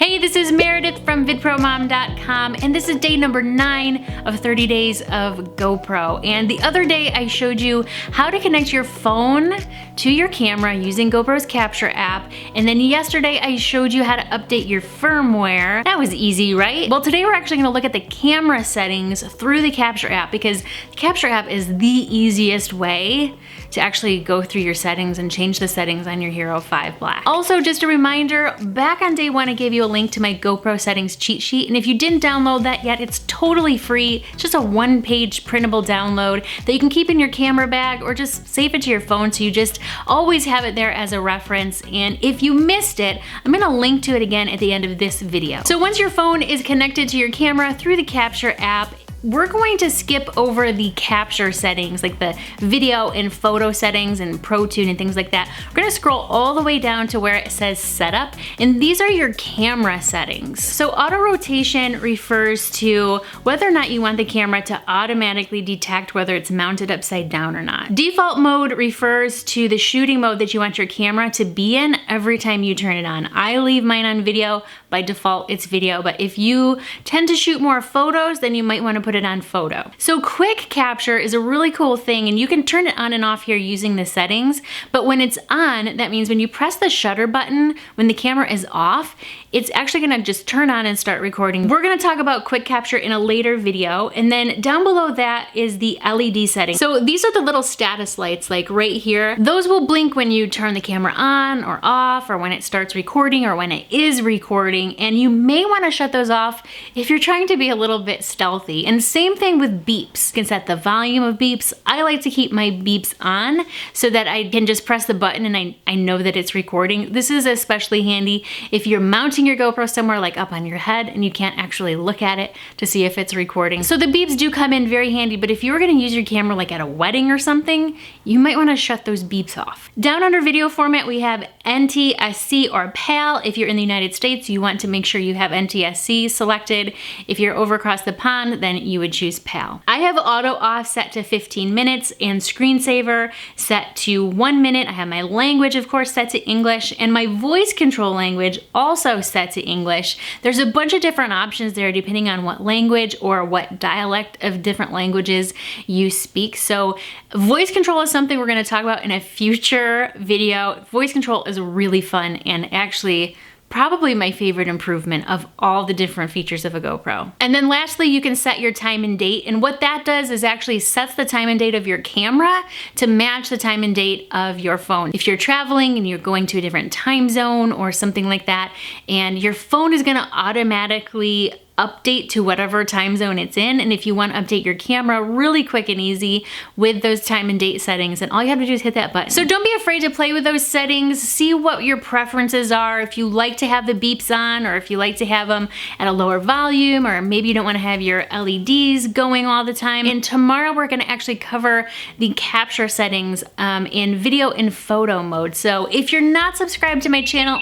Hey, this is Meredith from vidpromom.com, and this is day number 9 of 30 days of GoPro. And the other day I showed you how to connect your phone to your camera using GoPro's Capture app. And then yesterday I showed you how to update your firmware. That was easy, right? Well, today we're actually gonna look at the camera settings through the Capture app, because the Capture app is the easiest way to actually go through your settings and change the settings on your Hero5 Black. Also, just a reminder, back on day 1 I gave you a link to my GoPro Settings Cheat Sheet, and if you didn't download that yet, it's totally free. It's just a 1-page printable download that you can keep in your camera bag or just save it to your phone so you just always have it there as a reference. And if you missed it, I'm gonna link to it again at the end of this video. So once your phone is connected to your camera through the Capture app, we're going to skip over the capture settings, like the video and photo settings and Pro Tune and things like that. We're gonna scroll all the way down to where it says setup, and these are your camera settings. So auto rotation refers to whether or not you want the camera to automatically detect whether it's mounted upside down or not. Default mode refers to the shooting mode that you want your camera to be in every time you turn it on. I leave mine on video. By default, it's video, but if you tend to shoot more photos, then you might want to put it on photo. So quick capture is a really cool thing, and you can turn it on and off here using the settings, but when it's on, that means when you press the shutter button, when the camera is off, it's actually gonna just turn on and start recording. We're gonna talk about quick capture in a later video, and then down below that is the LED setting. So these are the little status lights, like right here. Those will blink when you turn the camera on or off, or when it starts recording, or when it is recording, and you may wanna shut those off if you're trying to be a little bit stealthy. And same thing with beeps. You can set the volume of beeps. I like to keep my beeps on so that I can just press the button and I know that it's recording. This is especially handy if you're mounting your GoPro somewhere like up on your head and you can't actually look at it to see if it's recording. So the beeps do come in very handy, but if you were gonna use your camera like at a wedding or something, you might wanna shut those beeps off. Down under video format, we have NTSC or PAL. If you're in the United States, you want to make sure you have NTSC selected. If you're over across the pond, then you would choose PAL. I have auto off set to 15 minutes and screensaver set to 1 minute. I have my language, of course, set to English, and my voice control language also set to English. There's a bunch of different options there depending on what language or what dialect of different languages you speak. So voice control is something we're gonna talk about in a future video. Voice control is really fun and actually probably my favorite improvement of all the different features of a GoPro. And then lastly, you can set your time and date. And what that does is actually sets the time and date of your camera to match the time and date of your phone. If you're traveling and you're going to a different time zone or something like that, and your phone is gonna automatically update to whatever time zone it's in, and if you want to update your camera really quick and easy with those time and date settings, then all you have to do is hit that button. So don't be afraid to play with those settings, see what your preferences are, if you like to have the beeps on, or if you like to have them at a lower volume, or maybe you don't want to have your LEDs going all the time. And tomorrow we're going to actually cover the capture settings in video and photo mode. So if you're not subscribed to my channel,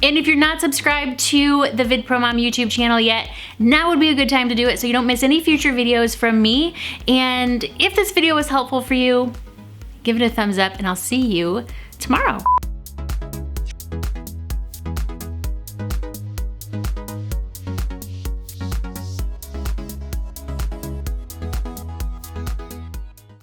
and if you're not subscribed to the VidProMom YouTube channel yet, now would be a good time to do it so you don't miss any future videos from me. And if this video was helpful for you, give it a thumbs up and I'll see you tomorrow.